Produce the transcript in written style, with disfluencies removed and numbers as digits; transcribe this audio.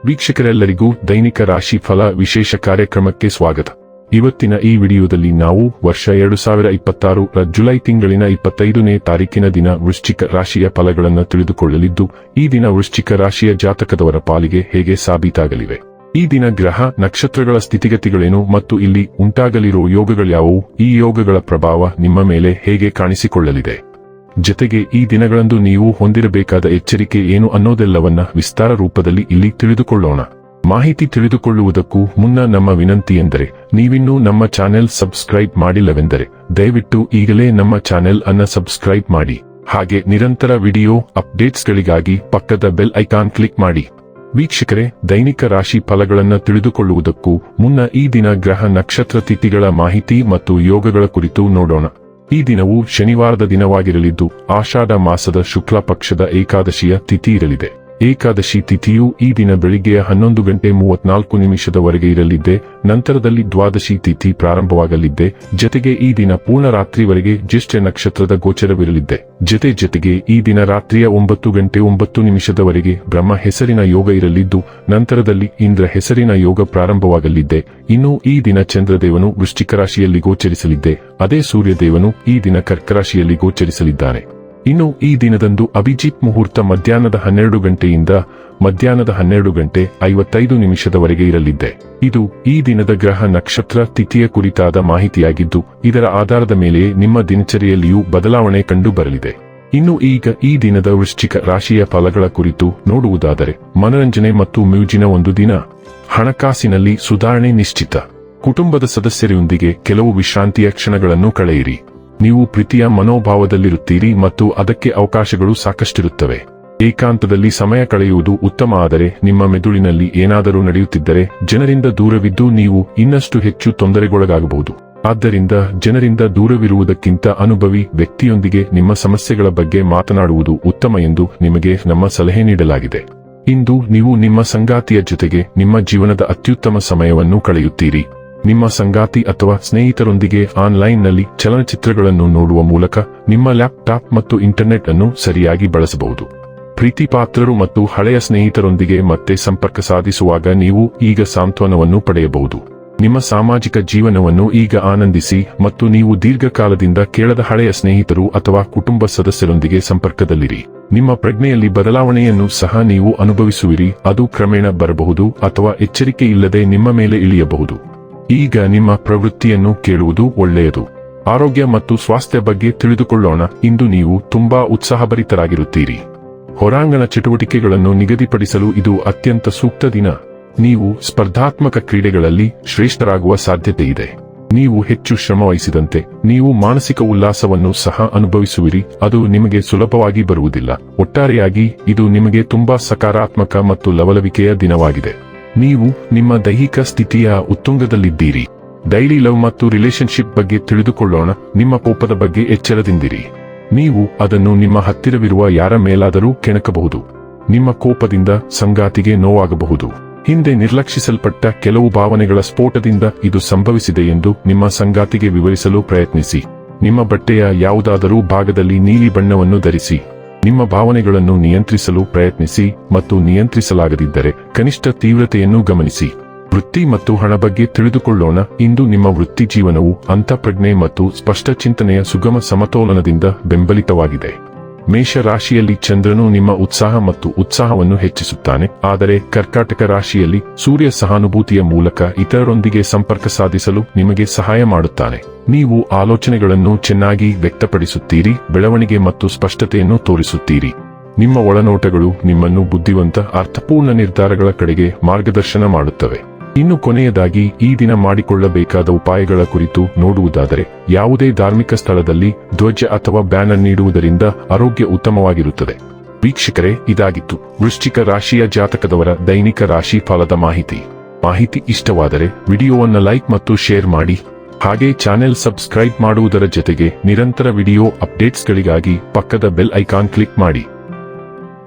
ವೀಕ್ಷಕರೆಲ್ಲರಿಗೂ ದೈನಿಕ ರಾಶಿ ಫಲ ವಿಶೇಷ ಕಾರ್ಯಕ್ರಮಕ್ಕೆ ಸ್ವಾಗತ. ಇವತ್ತಿನ ಈ ವಿಡಿಯೋದಲ್ಲಿ ನಾವು ವರ್ಷ 2026 ರ ಜುಲೈ ತಿಂಗಳಿನ 25ನೇ ತಾರೀಕಿನ ದಿನ ವೃಶ್ಚಿಕ ರಾಶಿಯ ಫಲಗಳನ್ನು ತಿಳಿದುಕೊಳ್ಳಲಿದ್ದು, ಈ ದಿನ ವೃಶ್ಚಿಕ ರಾಶಿಯ ಜಾತಕದವರ ಪಾಲಿಗೆ ಹೇಗೆ ಸಾಬೀತಾಗಲಿವೆ, ಈ ದಿನ ಗ್ರಹ ನಕ್ಷತ್ರಗಳ ಸ್ಥಿತಿಗತಿಗಳೇನು ಮತ್ತು ಇಲ್ಲಿ ಉಂಟಾಗಲಿರುವ ಯೋಗಗಳ್ಯಾವುವು, ಈ ಯೋಗಗಳ ಪ್ರಭಾವ ನಿಮ್ಮ ಮೇಲೆ ಹೇಗೆ ಕಾಣಿಸಿಕೊಳ್ಳಲಿದೆ, ಜೊತೆಗೆ ಈ ದಿನಗಳಂದು ನೀವು ಹೊಂದಿರಬೇಕಾದ ಎಚ್ಚರಿಕೆ ಏನು ಅನ್ನೋದೆಲ್ಲವನ್ನ ವಿಸ್ತಾರ ರೂಪದಲ್ಲಿ ಇಲ್ಲಿ ತಿಳಿದುಕೊಳ್ಳೋಣ. ಮಾಹಿತಿ ತಿಳಿದುಕೊಳ್ಳುವುದಕ್ಕೂ ಮುನ್ನ ನಮ್ಮ ವಿನಂತಿ ಎಂದರೆ, ನೀವಿನ್ನೂ ನಮ್ಮ ಚಾನೆಲ್ ಸಬ್ಸ್ಕ್ರೈಬ್ ಮಾಡಿಲ್ಲವೆಂದರೆ ದಯವಿಟ್ಟು ಈಗಲೇ ನಮ್ಮ ಚಾನೆಲ್ ಅನ್ನ ಸಬ್ಸ್ಕ್ರೈಬ್ ಮಾಡಿ. ಹಾಗೆ ನಿರಂತರ ವಿಡಿಯೋ ಅಪ್ಡೇಟ್ಸ್ಗಳಿಗಾಗಿ ಪಕ್ಕದ ಬೆಲ್ ಐಕಾನ್ ಕ್ಲಿಕ್ ಮಾಡಿ. ವೀಕ್ಷಕರೇ, ದೈನಿಕ ರಾಶಿ ಫಲಗಳನ್ನು ತಿಳಿದುಕೊಳ್ಳುವುದಕ್ಕೂ ಮುನ್ನ ಈ ದಿನ ಗ್ರಹ ನಕ್ಷತ್ರ ತಿಥಿಗಳ ಮಾಹಿತಿ ಮತ್ತು ಯೋಗಗಳ ಕುರಿತು ನೋಡೋಣ. ಈ ದಿನವು ಶನಿವಾರದ ದಿನವಾಗಿರಲಿದ್ದು, ಆಷಾಢ ಮಾಸದ ಶುಕ್ಲ ಪಕ್ಷದ ಏಕಾದಶಿಯ ತಿಥಿ ಇರಲಿದೆ. ಏಕಾದಶಿ ತಿಥಿಯು ಈ ದಿನ ಬೆಳಿಗ್ಗೆ 11:34 ಇರಲಿದ್ದೆ. ನಂತರದಲ್ಲಿ ದ್ವಾದಶಿ ತಿಥಿ ಪ್ರಾರಂಭವಾಗಲಿದ್ದೆ. ಜತೆಗೆ ಈ ದಿನ ಪೂರ್ಣ ರಾತ್ರಿವರೆಗೆ ಜ್ಯೇಷ್ಠ ನಕ್ಷತ್ರದ ಗೋಚರವಿರಲಿದ್ದೆ. ಜತೆಗೆ ಈ ದಿನ ರಾತ್ರಿಯ 9:09 ಬ್ರಹ್ಮ ಹೆಸರಿನ ಯೋಗ ಇರಲಿದ್ದು, ನಂತರದಲ್ಲಿ ಇಂದ್ರ ಹೆಸರಿನ ಯೋಗ ಪ್ರಾರಂಭವಾಗಲಿದ್ದೆ. ಇನ್ನು ಈ ದಿನ ಚಂದ್ರದೇವನು ವೃಶ್ಚಿಕ ರಾಶಿಯಲ್ಲಿ ಗೋಚರಿಸಲಿದ್ದೆ. ಅದೇ ಸೂರ್ಯದೇವನು ಈ ದಿನ ಕರ್ಕ ರಾಶಿಯಲ್ಲಿ ಗೋಚರಿಸಲಿದ್ದಾನೆ. ಇನ್ನು ಈ ದಿನದಂದು ಅಭಿಜಿತ್ ಮುಹೂರ್ತ ಮಧ್ಯಾಹ್ನದ 12 ಗಂಟೆಯಿಂದ ಮಧ್ಯಾಹ್ನದ 12:55 ಇರಲಿದ್ದೆ. ಇದು ಈ ದಿನದ ಗ್ರಹ ನಕ್ಷತ್ರ ತಿಥಿಯ ಕುರಿತಾದ ಮಾಹಿತಿಯಾಗಿದ್ದು, ಇದರ ಆಧಾರದ ಮೇಲೆ ನಿಮ್ಮ ದಿನಚರಿಯಲ್ಲಿಯೂ ಬದಲಾವಣೆ ಕಂಡು ಬರಲಿದೆ. ಇನ್ನು ಈಗ ಈ ದಿನದ ವೃಶ್ಚಿಕ ರಾಶಿಯ ಫಲಗಳ ಕುರಿತು ನೋಡುವುದಾದರೆ, ಮನರಂಜನೆ ಮತ್ತು ಮ್ಯೂಜಿನ ಒಂದು ದಿನ. ಹಣಕಾಸಿನಲ್ಲಿ ಸುಧಾರಣೆ ನಿಶ್ಚಿತ. ಕುಟುಂಬದ ಸದಸ್ಯರೊಂದಿಗೆ ಕೆಲವು ವಿಶ್ರಾಂತಿಯ ಕ್ಷಣಗಳನ್ನು ಕಳೆಯಿರಿ. ನೀವು ಪ್ರೀತಿಯ ಮನೋಭಾವದಲ್ಲಿರುತ್ತೀರಿ ಮತ್ತು ಅದಕ್ಕೆ ಅವಕಾಶಗಳು ಸಾಕಷ್ಟಿರುತ್ತವೆ. ಏಕಾಂತದಲ್ಲಿ ಸಮಯ ಕಳೆಯುವುದು ಉತ್ತಮ. ಆದರೆ ನಿಮ್ಮ ಮೆದುಳಿನಲ್ಲಿ ಏನಾದರೂ ನಡೆಯುತ್ತಿದ್ದರೆ ಜನರಿಂದ ದೂರವಿದ್ದು ನೀವು ಇನ್ನಷ್ಟು ಹೆಚ್ಚು ತೊಂದರೆಗೊಳಗಾಗಬಹುದು. ಆದ್ದರಿಂದ ಜನರಿಂದ ದೂರವಿರುವುದಕ್ಕಿಂತ ಅನುಭವಿ ವ್ಯಕ್ತಿಯೊಂದಿಗೆ ನಿಮ್ಮ ಸಮಸ್ಯೆಗಳ ಬಗ್ಗೆ ಮಾತನಾಡುವುದು ಉತ್ತಮ ಎಂದು ನಿಮಗೆ ನಮ್ಮ ಸಲಹೆ ನೀಡಲಾಗಿದೆ. ಇಂದು ನೀವು ನಿಮ್ಮ ಸಂಗಾತಿಯ ಜೊತೆಗೆ ನಿಮ್ಮ ಜೀವನದ ಅತ್ಯುತ್ತಮ ಸಮಯವನ್ನು ಕಳೆಯುತ್ತೀರಿ. ನಿಮ್ಮ ಸಂಗಾತಿ ಅಥವಾ ಸ್ನೇಹಿತರೊಂದಿಗೆ ಆನ್ಲೈನ್ನಲ್ಲಿ ಚಲನಚಿತ್ರಗಳನ್ನು ನೋಡುವ ಮೂಲಕ ನಿಮ್ಮ ಲ್ಯಾಪ್ಟಾಪ್ ಮತ್ತು ಇಂಟರ್ನೆಟ್ ಅನ್ನು ಸರಿಯಾಗಿ ಬಳಸಬಹುದು. ಪ್ರೀತಿಪಾತ್ರರು ಮತ್ತು ಹಳೆಯ ಸ್ನೇಹಿತರೊಂದಿಗೆ ಮತ್ತೆ ಸಂಪರ್ಕ ಸಾಧಿಸುವಾಗ ನೀವು ಈಗ ಸಾಂತ್ವನವನ್ನು ಪಡೆಯಬಹುದು. ನಿಮ್ಮ ಸಾಮಾಜಿಕ ಜೀವನವನ್ನು ಈಗ ಆನಂದಿಸಿ ಮತ್ತು ನೀವು ದೀರ್ಘಕಾಲದಿಂದ ಕೇಳದ ಹಳೆಯ ಸ್ನೇಹಿತರು ಅಥವಾ ಕುಟುಂಬ ಸದಸ್ಯರೊಂದಿಗೆ ಸಂಪರ್ಕದಲ್ಲಿರಿ. ನಿಮ್ಮ ಪ್ರಜ್ಞೆಯಲ್ಲಿ ಬದಲಾವಣೆಯನ್ನು ಸಹ ನೀವು ಅನುಭವಿಸುವಿರಿ. ಅದು ಕ್ರಮೇಣ ಬರಬಹುದು ಅಥವಾ ಎಚ್ಚರಿಕೆ ಇಲ್ಲದೆ ನಿಮ್ಮ ಮೇಲೆ ಇಳಿಯಬಹುದು. ಈಗ ನಿಮ್ಮ ಪ್ರವೃತ್ತಿಯನ್ನು ಕೇಳುವುದು ಒಳ್ಳೆಯದು. ಆರೋಗ್ಯ ಮತ್ತು ಸ್ವಾಸ್ಥ್ಯ ಬಗ್ಗೆ ತಿಳಿದುಕೊಳ್ಳೋಣ. ಇಂದು ನೀವು ತುಂಬಾ ಉತ್ಸಾಹಭರಿತರಾಗಿರುತ್ತೀರಿ. ಹೊರಾಂಗಣ ಚಟುವಟಿಕೆಗಳನ್ನು ನಿಗದಿಪಡಿಸಲು ಇದು ಅತ್ಯಂತ ಸೂಕ್ತ ದಿನ. ನೀವು ಸ್ಪರ್ಧಾತ್ಮಕ ಕ್ರೀಡೆಗಳಲ್ಲಿ ಶ್ರೇಷ್ಠರಾಗುವ ಸಾಧ್ಯತೆ ಇದೆ. ನೀವು ಹೆಚ್ಚು ಶ್ರಮವಹಿಸಿದಂತೆ ನೀವು ಮಾನಸಿಕ ಉಲ್ಲಾಸವನ್ನು ಸಹ ಅನುಭವಿಸುವಿರಿ. ಅದು ನಿಮಗೆ ಸುಲಭವಾಗಿ ಬರುವುದಿಲ್ಲ. ಒಟ್ಟಾರೆಯಾಗಿ ಇದು ನಿಮಗೆ ತುಂಬಾ ಸಕಾರಾತ್ಮಕ ಮತ್ತು ಲವಲವಿಕೆಯ ದಿನವಾಗಿದೆ. ನೀವು ನಿಮ್ಮ ದೈಹಿಕ ಸ್ಥಿತಿಯ ಉತ್ತುಂಗದಲ್ಲಿದ್ದೀರಿ. ಡೈಲಿ ಲವ್ ಮತ್ತು ರಿಲೇಶನ್ಶಿಪ್ ಬಗ್ಗೆ ತಿಳಿದುಕೊಳ್ಳೋಣ. ನಿಮ್ಮ ಕೋಪದ ಬಗ್ಗೆ ಎಚ್ಚರದಿಂದಿರಿ. ನೀವು ಅದನ್ನು ನಿಮ್ಮ ಹತ್ತಿರವಿರುವ ಯಾರ ಮೇಲಾದರೂ ಕೆಣಕಬಹುದು. ನಿಮ್ಮ ಕೋಪದಿಂದ ಸಂಗಾತಿಗೆ ನೋವಾಗಬಹುದು. ಹಿಂದೆ ನಿರ್ಲಕ್ಷಿಸಲ್ಪಟ್ಟ ಕೆಲವು ಭಾವನೆಗಳ ಸ್ಫೋಟದಿಂದ ಇದು ಸಂಭವಿಸಿದೆ ಎಂದು ನಿಮ್ಮ ಸಂಗಾತಿಗೆ ವಿವರಿಸಲು ಪ್ರಯತ್ನಿಸಿ. ನಿಮ್ಮ ಬಟ್ಟೆಯ ಯಾವುದಾದರೂ ಭಾಗದಲ್ಲಿ ನೀಲಿ ಬಣ್ಣವನ್ನು ಧರಿಸಿ. ನಿಮ್ಮ ಭಾವನೆಗಳನ್ನು ನಿಯಂತ್ರಿಸಲು ಪ್ರಯತ್ನಿಸಿ ಮತ್ತು ನಿಯಂತ್ರಿಸಲಾಗದಿದ್ದರೆ ಕನಿಷ್ಠ ತೀವ್ರತೆಯನ್ನು ಗಮನಿಸಿ. ವೃತ್ತಿ ಮತ್ತು ಹಣ ಬಗ್ಗೆ ತಿಳಿದುಕೊಳ್ಳೋಣ. ಇಂದು ನಿಮ್ಮ ವೃತ್ತಿ ಜೀವನವು ಅಂತಃಪ್ರಜ್ಞೆ ಮತ್ತು ಸ್ಪಷ್ಟ ಚಿಂತನೆಯ ಸುಗಮ ಸಮತೋಲನದಿಂದ ಬೆಂಬಲಿತವಾಗಿದೆ. ಮೇಷ ರಾಶಿಯಲ್ಲಿ ಚಂದ್ರನು ನಿಮ್ಮ ಉತ್ಸಾಹ ಮತ್ತು ಉತ್ಸಾಹವನ್ನು ಹೆಚ್ಚಿಸುತ್ತಾನೆ. ಆದರೆ ಕರ್ಕಾಟಕ ರಾಶಿಯಲ್ಲಿ ಸೂರ್ಯ ಸಹಾನುಭೂತಿಯ ಮೂಲಕ ಇತರರೊಂದಿಗೆ ಸಂಪರ್ಕ ಸಾಧಿಸಲು ನಿಮಗೆ ಸಹಾಯ ಮಾಡುತ್ತಾನೆ. ನೀವು ಆಲೋಚನೆಗಳನ್ನು ಚೆನ್ನಾಗಿ ವ್ಯಕ್ತಪಡಿಸುತ್ತೀರಿ, ಬೆಳವಣಿಗೆ ಮತ್ತು ಸ್ಪಷ್ಟತೆಯನ್ನು ತೋರಿಸುತ್ತೀರಿ. ನಿಮ್ಮ ಒಳನೋಟಗಳು ನಿಮ್ಮನ್ನು ಬುದ್ಧಿವಂತ, ಅರ್ಥಪೂರ್ಣ ನಿರ್ಧಾರಗಳ ಕಡೆಗೆ ಮಾರ್ಗದರ್ಶನ ಮಾಡುತ್ತವೆ. ಇನ್ನು ಕೊನೆಯದಾಗಿ ಈ ದಿನ ಮಾಡಿಕೊಳ್ಳಬೇಕಾದ ಉಪಾಯಗಳ ಕುರಿತು ನೋಡುವುದಾದರೆ, ಯಾವುದೇ ಧಾರ್ಮಿಕ ಸ್ಥಳದಲ್ಲಿ ಧ್ವಜ ಅಥವಾ ಬ್ಯಾನರ್ ನೀಡುವುದರಿಂದ ಆರೋಗ್ಯ ಉತ್ತಮವಾಗಿರುತ್ತದೆ. ವೀಕ್ಷಕರೇ, ಇದಾಗಿತ್ತು ವೃಶ್ಚಿಕ ರಾಶಿಯ ಜಾತಕದವರ ದೈನಿಕ ರಾಶಿ ಫಲದ ಮಾಹಿತಿ ಇಷ್ಟವಾದರೆ ವಿಡಿಯೋವನ್ನು ಲೈಕ್ ಮತ್ತು ಶೇರ್ ಮಾಡಿ. ಹಾಗೆ ಚಾನೆಲ್ ಸಬ್ಸ್ಕ್ರೈಬ್ ಮಾಡುವುದರ ಜೊತೆಗೆ ನಿರಂತರ ವಿಡಿಯೋ ಅಪ್ಡೇಟ್ಸ್ಗಳಿಗಾಗಿ ಪಕ್ಕದ ಬೆಲ್ ಐಕಾನ್ ಕ್ಲಿಕ್ ಮಾಡಿ.